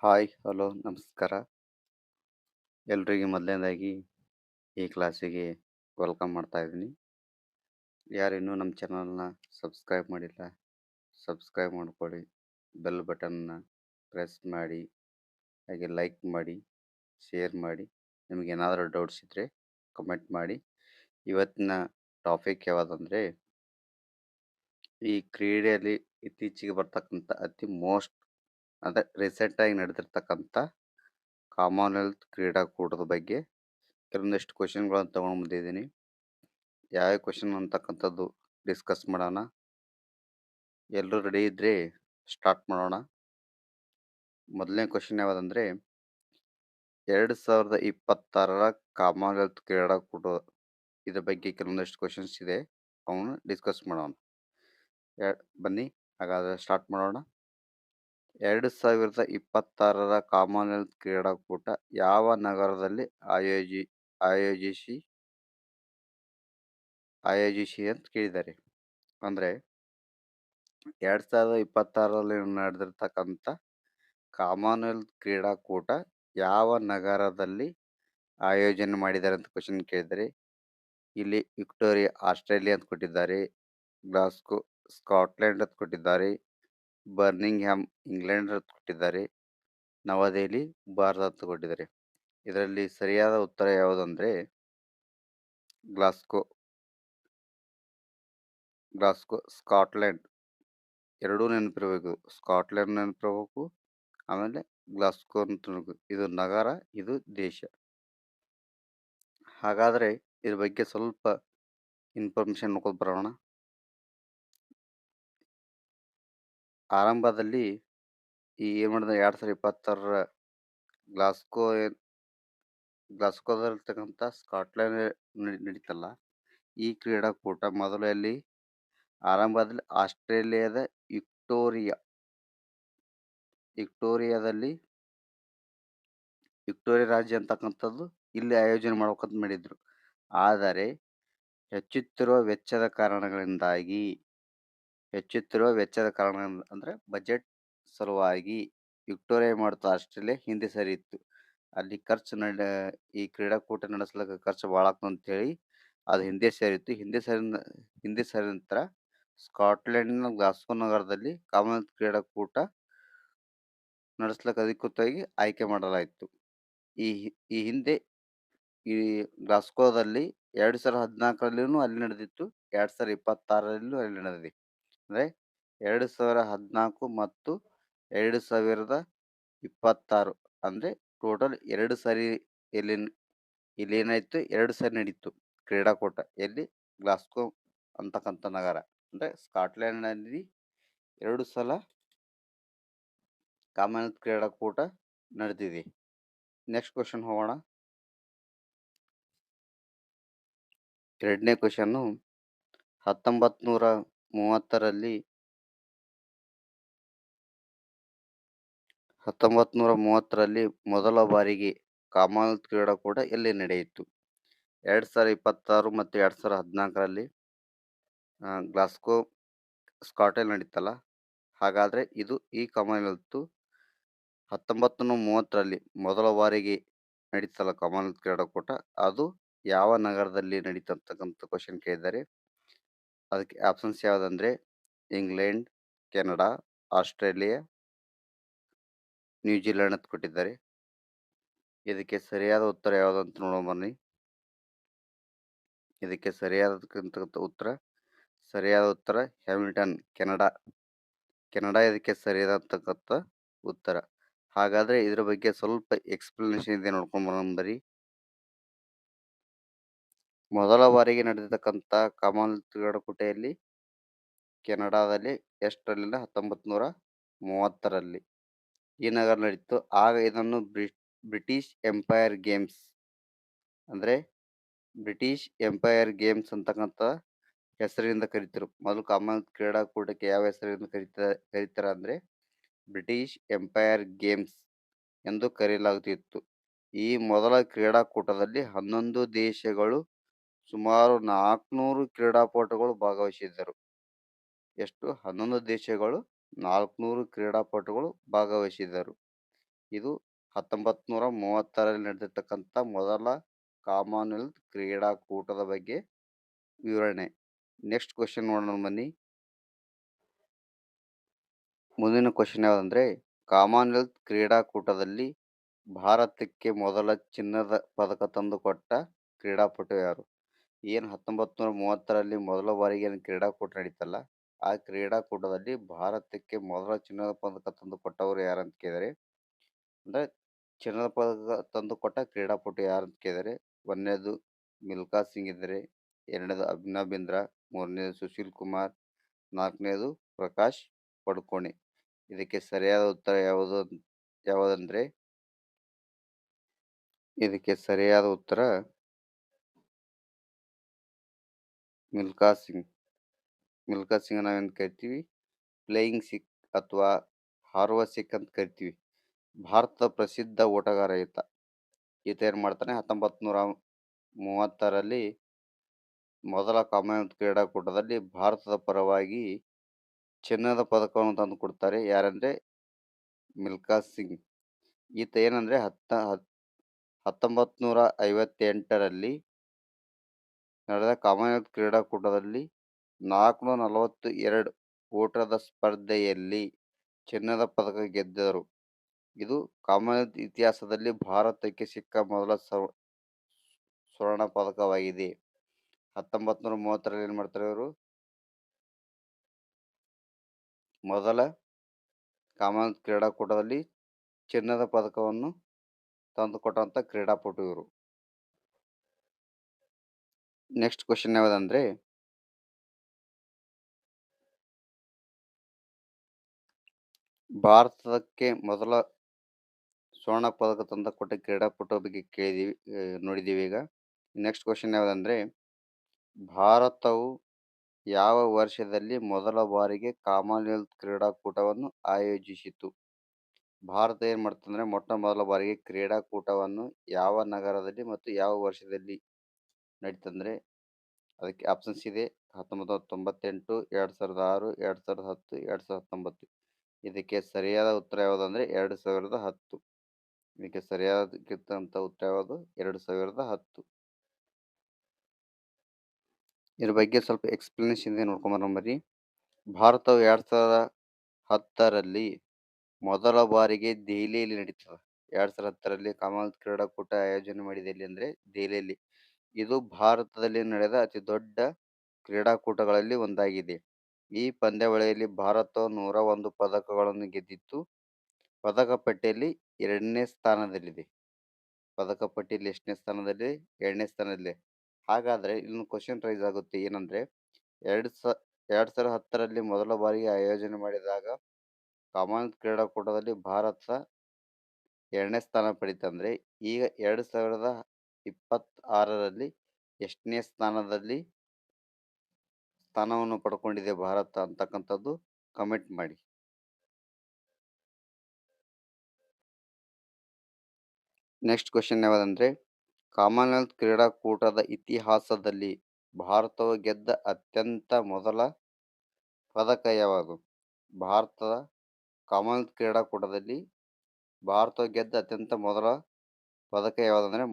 Hi, hello, ನಮಸ್ಕಾರ. ಎಲ್ರಿಗೆ ಮೊದಲನೇದಾಗಿ ಈ ಕ್ಲಾಸಿಗೆ ವೆಲ್ಕಮ್ ಮಾಡ್ತಾ ಇದ್ದೀನಿ. ಯಾರು ಇನ್ನೂ ನಮ್ಮ ಚಾನಲ್ನ ಸಬ್ಸ್ಕ್ರೈಬ್ ಮಾಡಿಲ್ಲ, ಸಬ್ಸ್ಕ್ರೈಬ್ ಮಾಡ್ಕೊಳ್ಳಿ. ಬೆಲ್ ಬಟನ್ನ ಪ್ರೆಸ್ ಮಾಡಿ, ಹಾಗೆ ಲೈಕ್ ಮಾಡಿ, ಶೇರ್ ಮಾಡಿ. ನಿಮಗೇನಾದರೂ ಡೌಟ್ಸ್ ಇದ್ದರೆ ಕಮೆಂಟ್ ಮಾಡಿ. ಇವತ್ತಿನ ಟಾಪಿಕ್ ಯಾವುದಂದರೆ, ಈ ಕ್ರೀಡೆಯಲ್ಲಿ ಇತ್ತೀಚೆಗೆ ಬರ್ತಕ್ಕಂಥ ಅಂದರೆ ರೀಸೆಂಟಾಗಿ ನಡೆದಿರ್ತಕ್ಕಂಥ ಕಾಮನ್ವೆಲ್ತ್ ಕ್ರೀಡಾಕೂಟದ ಬಗ್ಗೆ ಕೆಲವೊಂದಿಷ್ಟು ಕ್ವಶನ್ಗಳನ್ನು ತೊಗೊಂಡು ಬಂದಿದ್ದೀನಿ. ಯಾವ ಕ್ವಶನ್ ಅಂತಕ್ಕಂಥದ್ದು ಡಿಸ್ಕಸ್ ಮಾಡೋಣ. ಎಲ್ಲರೂ ರೆಡಿ ಇದ್ದರೆ ಸ್ಟಾರ್ಟ್ ಮಾಡೋಣ. ಮೊದಲನೇ ಕ್ವಶನ್ ಯಾವುದಂದರೆ, 2026ರ ಕಾಮನ್ವೆಲ್ತ್ ಕ್ರೀಡಾಕೂಟ ಇದ್ರ ಬಗ್ಗೆ ಕೆಲವೊಂದಿಷ್ಟು ಕ್ವಶನ್ಸ್ ಇದೆ, ಅವನ್ನ ಡಿಸ್ಕಸ್ ಮಾಡೋಣ. ಬನ್ನಿ ಹಾಗಾದರೆ ಸ್ಟಾರ್ಟ್ ಮಾಡೋಣ. 2026ರ ಕಾಮನ್ವೆಲ್ತ್ ಕ್ರೀಡಾಕೂಟ ಯಾವ ನಗರದಲ್ಲಿ ಆಯೋಜಿಸಿ ಅಂತ ಕೇಳಿದ್ದಾರೆ. ಅಂದರೆ 2026ರಲ್ಲಿ ನಡೆದಿರ್ತಕ್ಕಂಥ ಕಾಮನ್ವೆಲ್ತ್ ಕ್ರೀಡಾಕೂಟ ಯಾವ ನಗರದಲ್ಲಿ ಆಯೋಜನೆ ಮಾಡಿದ್ದಾರೆ ಅಂತ ಕ್ವಶನ್ ಕೇಳಿದರೆ, ಇಲ್ಲಿ ವಿಕ್ಟೋರಿಯಾ ಆಸ್ಟ್ರೇಲಿಯಾ ಅಂತ ಕೊಟ್ಟಿದ್ದಾರೆ, ಗ್ಲಾಸ್ಗೋ ಸ್ಕಾಟ್ಲೆಂಡ್ ಅಂತ ಕೊಟ್ಟಿದ್ದಾರೆ, ಬರ್ಮಿಂಗ್ಹ್ಯಾಮ್ ಇಂಗ್ಲೆಂಡ್ ಅಂತ ಕೊಟ್ಟಿದ್ದಾರೆ, ನವದೆಹಲಿ ಭಾರತ ಅಂತ ಕೊಟ್ಟಿದ್ದಾರೆ. ಇದರಲ್ಲಿ ಸರಿಯಾದ ಉತ್ತರ ಯಾವುದಂದರೆ ಗ್ಲಾಸ್ಗೋ ಸ್ಕಾಟ್ಲೆಂಡ್. ಎರಡೂ ನೆನಪಿರಬೇಕು. ಸ್ಕಾಟ್ಲೆಂಡ್ ನೆನಪಿರಬೇಕು, ಆಮೇಲೆ ಗ್ಲಾಸ್ಗೋ ಅಂತ ಇದು ನಗರ, ಇದು ದೇಶ. ಹಾಗಾದರೆ ಇದ್ರ ಬಗ್ಗೆ ಸ್ವಲ್ಪ ಇನ್ಫಾರ್ಮೇಷನ್ ನೋಡ್ಕೊಂಡು ಬರೋಣ. ಆರಂಭದಲ್ಲಿ ಏನು ಮಾಡಿದ 2026ರ ಗ್ಲಾಸ್ಗೋದಲ್ಲಿರ್ತಕ್ಕಂಥ ಸ್ಕಾಟ್ಲೆಂಡ್ ನಡೀತಲ್ಲ, ಈ ಕ್ರೀಡಾಕೂಟ ಮೊದಲಲ್ಲಿ ಆರಂಭದಲ್ಲಿ ಆಸ್ಟ್ರೇಲಿಯಾದ ವಿಕ್ಟೋರಿಯಾದಲ್ಲಿ ವಿಕ್ಟೋರಿಯಾ ರಾಜ್ಯ ಅಂತಕ್ಕಂಥದ್ದು ಇಲ್ಲಿ ಆಯೋಜನೆ ಮಾಡ್ಬೇಕಂತ ಮಾಡಿದ್ರು. ಆದರೆ ಹೆಚ್ಚುತ್ತಿರುವ ವೆಚ್ಚದ ಕಾರಣಗಳಿಂದಾಗಿ ಅಂದರೆ ಬಜೆಟ್ ಸಲುವಾಗಿ ವಿಕ್ಟೋರಿಯಾ ಮಾಡ್ತಾ ಆಸ್ಟ್ರೇಲಿಯಾ ಹಿಂದೆ ಸರಿಯಿತ್ತು. ಅಲ್ಲಿ ಈ ಕ್ರೀಡಾಕೂಟ ನಡೆಸ್ಲಿಕ್ಕೆ ಖರ್ಚು ಭಾಳ ಆಗ್ತದೆ ಅಂತೇಳಿ ಅದು ಹಿಂದೆ ಸೇರಿತ್ತು. ಹಿಂದೆ ಸರಿದ ನಂತರ ಸ್ಕಾಟ್ಲೆಂಡ್ನ ಗ್ಲಾಸ್ಗೋ ನಗರದಲ್ಲಿ ಕಾಮನ್ವೆಲ್ತ್ ಕ್ರೀಡಾಕೂಟ ನಡೆಸ್ಲಿಕ್ಕೆ ಅಧಿಕೃತವಾಗಿ ಆಯ್ಕೆ ಮಾಡಲಾಯಿತು. ಈ ಹಿಂದೆ ಈ ಗ್ಲಾಸ್ಗೋದಲ್ಲಿ 2014ರಲ್ಲಿಯೂ ಅಲ್ಲಿ ನಡೆದಿತ್ತು, 2026ರಲ್ಲೂ ಅಲ್ಲಿ ನಡೆದಿದೆ. ಅಂದರೆ 2014 ಮತ್ತು 2026 ಅಂದರೆ ಟೋಟಲ್ 2 ಸಾರಿ ಇಲ್ಲೇನಾಯಿತು, 2 ಸಾರಿ ನಡೀತು ಕ್ರೀಡಾಕೂಟ. ಎಲ್ಲಿ? ಗ್ಲಾಸ್ಗೋ ಅಂತಕ್ಕಂಥ ನಗರ, ಅಂದರೆ ಸ್ಕಾಟ್ಲೆಂಡ್ನಲ್ಲಿ 2 ಸಲ ಕಾಮನ್ವೆಲ್ತ್ ಕ್ರೀಡಾಕೂಟ ನಡೆದಿದೆ. ನೆಕ್ಸ್ಟ್ ಕ್ವಶನ್ ಹೋಗೋಣ. ಎರಡನೇ ಕ್ವಶನ್ನು, 1930ರಲ್ಲಿ ಮೊದಲ ಬಾರಿಗೆ ಕಾಮನ್ವೆಲ್ತ್ ಕ್ರೀಡಾಕೂಟ ಎಲ್ಲಿ ನಡೆಯಿತು? 2026 ಮತ್ತು 2014ರಲ್ಲಿ ಗ್ಲಾಸ್ಗೋ ಸ್ಕಾಟ್ಲೆಂಡ್ ನಡೀತಲ್ಲ. ಹಾಗಾದರೆ ಈ ಕಾಮನ್ವೆಲ್ತು 1930ರಲ್ಲಿ ಮೊದಲ ಬಾರಿಗೆ ನಡೀತಲ್ಲ ಕಾಮನ್ವೆಲ್ತ್ ಕ್ರೀಡಾಕೂಟ, ಅದು ಯಾವ ನಗರದಲ್ಲಿ ನಡೀತಕ್ಕಂಥ ಕ್ವಶನ್ ಕೇಳಿದ್ದಾರೆ. ಅದಕ್ಕೆ ಆಪ್ಷನ್ಸ್ ಯಾವುದಂದರೆ ಇಂಗ್ಲೆಂಡ್, ಕೆನಡಾ, ಆಸ್ಟ್ರೇಲಿಯಾ, ನ್ಯೂಜಿಲೆಂಡ್ ಅಂತ ಕೊಟ್ಟಿದ್ದಾರೆ. ಇದಕ್ಕೆ ಸರಿಯಾದ ಉತ್ತರ ಯಾವುದಂತ ನೋಡೋಣ ಬನ್ನಿ. ಇದಕ್ಕೆ ಸರಿಯಾದ ಉತ್ತರ ಹ್ಯಾಮಿಲ್ಟನ್, ಕೆನಡಾ ಇದಕ್ಕೆ ಸರಿಯಾದಂತಕ್ಕಂಥ ಉತ್ತರ. ಹಾಗಾದರೆ ಇದ್ರ ಬಗ್ಗೆ ಸ್ವಲ್ಪ ಎಕ್ಸ್ಪ್ಲನೇಷನ್ ಇದೆ, ನೋಡ್ಕೊಂಡು ಬರೋಣ ಬರೀ. ಮೊದಲ ಬಾರಿಗೆ ನಡೆದಿರ್ತಕ್ಕಂಥ ಕಾಮನ್ವೆಲ್ತ್ ಕ್ರೀಡಾಕೂಟದಲ್ಲಿ ಕೆನಡಾದಲ್ಲಿ ಎಷ್ಟರಲ್ಲಿಂದ 1930ರಲ್ಲಿ ಈ ನಗರ ನಡೀತು. ಆಗ ಇದನ್ನು ಬ್ರಿಟಿಷ್ ಎಂಪೈರ್ ಗೇಮ್ಸ್ ಅಂತಕ್ಕಂಥ ಹೆಸರಿಂದ ಕರೀತಾರೆ. ಮೊದಲು ಕಾಮನ್ವೆಲ್ತ್ ಕ್ರೀಡಾಕೂಟಕ್ಕೆ ಯಾವ ಹೆಸರಿಂದ ಕರೀತಾರೆ ಅಂದರೆ ಬ್ರಿಟಿಷ್ ಎಂಪೈರ್ ಗೇಮ್ಸ್ ಎಂದು ಕರೆಯಲಾಗುತ್ತಿತ್ತು. ಈ ಮೊದಲ ಕ್ರೀಡಾಕೂಟದಲ್ಲಿ 11 ದೇಶಗಳು, ಸುಮಾರು 400 ಕ್ರೀಡಾಪಟುಗಳು ಭಾಗವಹಿಸಿದ್ದರು. ಎಷ್ಟು? 11 ದೇಶಗಳು, 400 ಕ್ರೀಡಾಪಟುಗಳು ಭಾಗವಹಿಸಿದ್ದರು. ಇದು 1930ರಲ್ಲಿ ನಡೆದಿರ್ತಕ್ಕಂಥ ಮೊದಲ ಕಾಮನ್ವೆಲ್ತ್ ಕ್ರೀಡಾಕೂಟದ ಬಗ್ಗೆ ವಿವರಣೆ. ನೆಕ್ಸ್ಟ್ ಕ್ವೆಶ್ಚನ್ ನೋಡೋಣ ಬನ್ನಿ. ಮುಂದಿನ ಕ್ವೆಶ್ಚನ್ ಯಾವುದಂದ್ರೆ, ಕಾಮನ್ವೆಲ್ತ್ ಕ್ರೀಡಾಕೂಟದಲ್ಲಿ ಭಾರತಕ್ಕೆ ಮೊದಲ ಚಿನ್ನದ ಪದಕ ತಂದುಕೊಟ್ಟ ಕ್ರೀಡಾಪಟು ಯಾರು? ಏನು 1930ರಲ್ಲಿ ಮೊದಲ ಬಾರಿಗೆ ಏನು ಕ್ರೀಡಾಕೂಟ ನಡೀತಲ್ಲ, ಆ ಕ್ರೀಡಾಕೂಟದಲ್ಲಿ ಭಾರತಕ್ಕೆ ಮೊದಲ ಚಿನ್ನದ ಪದಕ ತಂದುಕೊಟ್ಟವರು ಯಾರಂತ ಕೇಳಿದರೆ, ಅಂದರೆ ಚಿನ್ನದ ಪದಕ ತಂದುಕೊಟ್ಟ ಕ್ರೀಡಾಪಟು ಯಾರಂತ ಕೇಳಿದರೆ, ಒಂದನೇದು ಮಿಲ್ಕಾ ಸಿಂಗ್ ಇದ್ದರೆ, ಎರಡನೇದು ಅಭಿನವ್ ಬಿಂದ್ರಾ, ಮೂರನೇದು ಸುಶೀಲ್ ಕುಮಾರ್, ನಾಲ್ಕನೇದು ಪ್ರಕಾಶ್ ಪಡುಕೋಣೆ. ಇದಕ್ಕೆ ಸರಿಯಾದ ಉತ್ತರ ಯಾವುದಂದ್ರೆ ಇದಕ್ಕೆ ಸರಿಯಾದ ಉತ್ತರ ಮಿಲ್ಕಾ ಸಿಂಗ್. ಮಿಲ್ಕಾ ಸಿಂಗ್ ನಾವೇನು ಕರಿತೀವಿ, ಫ್ಲೈಯಿಂಗ್ ಸಿಖ್ ಅಥವಾ ಹಾರುವ ಸಿಖ್ ಅಂತ ಕರಿತೀವಿ. ಭಾರತದ ಪ್ರಸಿದ್ಧ ಓಟಗಾರ ಈತ ಏನು ಮಾಡ್ತಾನೆ, 1930ರಲ್ಲಿ ಮೊದಲ ಕಾಮನ್ವೆಲ್ತ್ ಕ್ರೀಡಾಕೂಟದಲ್ಲಿ ಭಾರತದ ಪರವಾಗಿ ಚಿನ್ನದ ಪದಕವನ್ನು ತಂದು ಕೊಡ್ತಾರೆ. ಯಾರಂದ್ರೆ ಮಿಲ್ಕಾ ಸಿಂಗ್. ಈತ ಏನಂದ್ರೆ 1958ರಲ್ಲಿ ನಡೆದ ಕಾಮನ್ವೆಲ್ತ್ ಕ್ರೀಡಾಕೂಟದಲ್ಲಿ 442 ಓಟದ ಸ್ಪರ್ಧೆಯಲ್ಲಿ ಚಿನ್ನದ ಪದಕ ಗೆದ್ದರು. ಇದು ಕಾಮನ್ವೆಲ್ತ್ ಇತಿಹಾಸದಲ್ಲಿ ಭಾರತಕ್ಕೆ ಸಿಕ್ಕ ಮೊದಲ ಸ್ವರ್ಣ ಪದಕವಾಗಿದೆ. 1930ರಲ್ಲಿ ಏನು ಮಾಡ್ತಾರೆ ಇವರು, ಮೊದಲ ಕಾಮನ್ವೆಲ್ತ್ ಕ್ರೀಡಾಕೂಟದಲ್ಲಿ ಚಿನ್ನದ ಪದಕವನ್ನು ತಂದುಕೊಟ್ಟಂಥ ಕ್ರೀಡಾಪಟು ಇವರು. ನೆಕ್ಸ್ಟ್ ಕ್ವೆಶ್ಚನ್ ಯಾವುದಂದ್ರೆ, ಭಾರತಕ್ಕೆ ಮೊದಲ ಸ್ವರ್ಣ ಪದಕ ತಂದುಕೊಟ್ಟ ಕ್ರೀಡಾಪಟು ಬಗ್ಗೆ ನೋಡಿದ್ದೀವಿ ಈಗ. ನೆಕ್ಸ್ಟ್ ಕ್ವೆಶ್ಚನ್ ಯಾವುದಂದ್ರೆ, ಭಾರತವು ಯಾವ ವರ್ಷದಲ್ಲಿ ಮೊದಲ ಬಾರಿಗೆ ಕಾಮನ್ವೆಲ್ತ್ ಕ್ರೀಡಾಕೂಟವನ್ನು ಆಯೋಜಿಸಿತು? ಭಾರತ ಏನು ಮಾಡ್ತಂದ್ರೆ ಮೊಟ್ಟ ಮೊದಲ ಬಾರಿಗೆ ಕ್ರೀಡಾಕೂಟವನ್ನು ಯಾವ ನಗರದಲ್ಲಿ ಮತ್ತು ಯಾವ ವರ್ಷದಲ್ಲಿ ನಡೀತಂದ್ರೆ, ಅದಕ್ಕೆ ಆಪ್ಷನ್ಸ್ ಇದೆ: 1998, 2006, 2010, 2019. ಇದಕ್ಕೆ ಸರಿಯಾದ ಉತ್ತರ ಯಾವುದಂದ್ರೆ 2010. ಇದಕ್ಕೆ ಸರಿಯಾದಂಥ ಉತ್ತರ ಯಾವುದು? 2010. ಇದ್ರ ಬಗ್ಗೆ ಸ್ವಲ್ಪ ಎಕ್ಸ್ಪ್ಲನೇಷನ್ ಇದೆ, ನೋಡ್ಕೊಂಬರ್ರಿ. ಭಾರತವು 2010ರಲ್ಲಿ ಮೊದಲ ಬಾರಿಗೆ ದೆಹಲಿಯಲ್ಲಿ ನಡೀತದೆ. 2010ರಲ್ಲಿ ಕಾಮನ್ವೆಲ್ತ್ ಕ್ರೀಡಾಕೂಟ ಆಯೋಜನೆ ಮಾಡಿದೆ ಎಲ್ಲಿ ಅಂದರೆ ದೆಹಲಿಯಲ್ಲಿ. ಇದು ಭಾರತದಲ್ಲಿ ನಡೆದ ಅತಿ ದೊಡ್ಡ ಕ್ರೀಡಾಕೂಟಗಳಲ್ಲಿ ಒಂದಾಗಿದೆ. ಈ ಪಂದ್ಯಾವಳಿಯಲ್ಲಿ ಭಾರತ 101 ಪದಕಗಳನ್ನು ಗೆದ್ದಿತ್ತು. ಪದಕ ಪಟ್ಟಿಯಲ್ಲಿ 2ನೇ ಸ್ಥಾನದಲ್ಲಿದೆ. ಪದಕ ಪಟ್ಟಿಯಲ್ಲಿ ಎಷ್ಟನೇ ಸ್ಥಾನದಲ್ಲಿ? 2ನೇ ಸ್ಥಾನದಲ್ಲಿ. ಹಾಗಾದರೆ ಇನ್ನು ಕ್ವಶನ್ ರೈಸ್ ಆಗುತ್ತೆ, ಏನಂದರೆ 2010ರಲ್ಲಿ ಮೊದಲ ಬಾರಿಗೆ ಆಯೋಜನೆ ಮಾಡಿದಾಗ ಕಾಮನ್ವೆಲ್ತ್ ಕ್ರೀಡಾಕೂಟದಲ್ಲಿ ಭಾರತ 2ನೇ ಸ್ಥಾನ ಪಡೀತಂದ್ರೆ, ಈಗ 2026ರಲ್ಲಿ ಎಷ್ಟನೇ ಸ್ಥಾನವನ್ನು ಪಡ್ಕೊಂಡಿದೆ ಭಾರತ ಅಂತಕ್ಕಂಥದ್ದು ಕಮೆಂಟ್ ಮಾಡಿ. ನೆಕ್ಸ್ಟ್ ಕ್ವೆಶ್ಚನ್ ಯಾವುದಂದ್ರೆ, ಕಾಮನ್ವೆಲ್ತ್ ಕ್ರೀಡಾಕೂಟದ ಇತಿಹಾಸದಲ್ಲಿ ಭಾರತವು ಗೆದ್ದ ಅತ್ಯಂತ ಮೊದಲ ಪದಕ ಯಾವುದು? ಭಾರತದ ಕಾಮನ್ವೆಲ್ತ್ ಕ್ರೀಡಾಕೂಟದಲ್ಲಿ ಭಾರತ ಗೆದ್ದ ಅತ್ಯಂತ ಮೊದಲ ಪದಕ ಯಾವುದಂದ್ರೆ,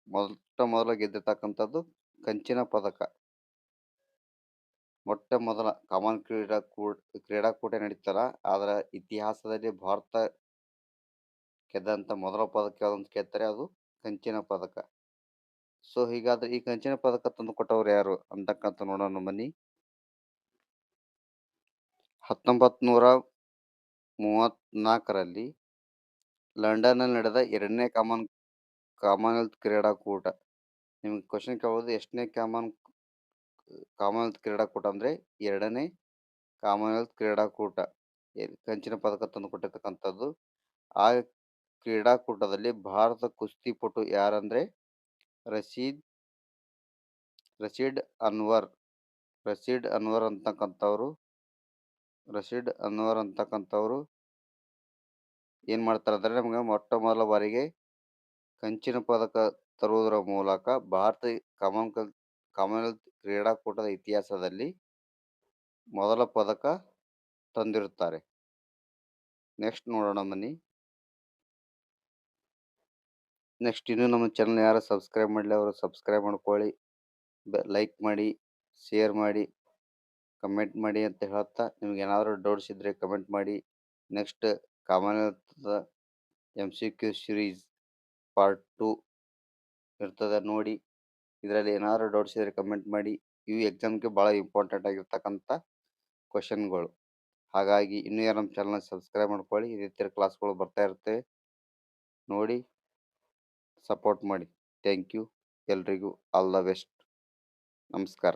ಮೊಟ್ಟ ಮೊದಲ ಗೆದ್ದಿರ್ತಕ್ಕಂಥದ್ದು ಕಂಚಿನ ಪದಕ. ಮೊಟ್ಟ ಮೊದಲ ಕ್ರೀಡಾಕೂಟ ನಡೀತಲ್ಲ, ಅದರ ಇತಿಹಾಸದಲ್ಲಿ ಭಾರತ ಗೆದ್ದಂಥ ಮೊದಲ ಪದಕ ಯಾವ್ದಂತ ಕೇಳ್ತಾರೆ, ಅದು ಕಂಚಿನ ಪದಕ. ಸೊ ಹೀಗಾದ್ರೆ ಈ ಕಂಚಿನ ಪದಕ ತಂದು ಕೊಟ್ಟವ್ರು ಯಾರು ಅಂತಕ್ಕಂಥ ನೋಡೋಣ ಬನ್ನಿ. 1934ರಲ್ಲಿ ಲಂಡನ್ನಲ್ಲಿ ನಡೆದ 2ನೇ ಕಾಮನ್ವೆಲ್ತ್ ಕ್ರೀಡಾಕೂಟ. ನಿಮ್ಗೆ ಕ್ವಶನ್ ಕೇಳ್ಬೋದು, ಎಷ್ಟನೇ ಕಾಮನ್ವೆಲ್ತ್ ಕ್ರೀಡಾಕೂಟ ಅಂದರೆ 2ನೇ ಕಾಮನ್ವೆಲ್ತ್ ಕ್ರೀಡಾಕೂಟ ಕಂಚಿನ ಪದಕ ತಂದು ಕೊಟ್ಟಿರ್ತಕ್ಕಂಥದ್ದು. ಆ ಕ್ರೀಡಾಕೂಟದಲ್ಲಿ ಭಾರತ ಕುಸ್ತಿಪಟು ಯಾರಂದ್ರೆ ರಶೀದ್ ಅನ್ವರ್ ಅಂತಕ್ಕಂಥವ್ರು ಏನು ಮಾಡ್ತಾರೆ ಅಂದರೆ, ನಮಗೆ ಮೊಟ್ಟ ಮೊದಲ ಬಾರಿಗೆ ಕಂಚಿನ ಪದಕ ತರುವುದರ ಮೂಲಕ ಭಾರತ ಕಾಮನ್ವೆಲ್ತ್ ಕ್ರೀಡಾಕೂಟದ ಇತಿಹಾಸದಲ್ಲಿ ಮೊದಲ ಪದಕ ತಂದಿರುತ್ತಾರೆ. ನೆಕ್ಸ್ಟ್ ನೋಡೋಣ ಬನ್ನಿ. ನೆಕ್ಸ್ಟ್ ಇನ್ನೂ ನಮ್ಮ ಚಾನಲ್ ಯಾರು ಸಬ್ಸ್ಕ್ರೈಬ್ ಮಾಡಲಿ ಅವರು ಸಬ್ಸ್ಕ್ರೈಬ್ ಮಾಡ್ಕೊಳ್ಳಿ. ಲೈಕ್ ಮಾಡಿ, ಶೇರ್ ಮಾಡಿ, ಕಮೆಂಟ್ ಮಾಡಿ ಅಂತ ಹೇಳ್ತಾ, ನಿಮ್ಗೆ ಏನಾದರೂ ಡೌಟ್ಸ್ ಇದ್ದರೆ ಕಮೆಂಟ್ ಮಾಡಿ. Next Commonwealth MCQ series part 2 ಇರ್ತದೆ ನೋಡಿ. ಇದರಲ್ಲಿ ಏನಾದರೂ ಡೌಟ್ಸ್ ಇದ್ದರೆ ಕಮೆಂಟ್ ಮಾಡಿ. ಇವು ಎಕ್ಸಾಮ್ಗೆ ಭಾಳ ಇಂಪಾರ್ಟೆಂಟ್ ಆಗಿರ್ತಕ್ಕಂಥ ಕ್ವಶನ್ಗಳು. ಹಾಗಾಗಿ ಇನ್ನೂ ಯಾರು ನಮ್ಮ ಚಾನಲ್ನ ಸಬ್ಸ್ಕ್ರೈಬ್ ಮಾಡ್ಕೊಳ್ಳಿ. ಇದೇ ಥರ ಕ್ಲಾಸ್ಗಳು ಬರ್ತಾ ಇರ್ತವೆ ನೋಡಿ, ಸಪೋರ್ಟ್ ಮಾಡಿ. Thank you. ಎಲ್ರಿಗೂ ಆಲ್ ದ ಬೆಸ್ಟ್. ನಮಸ್ಕಾರ.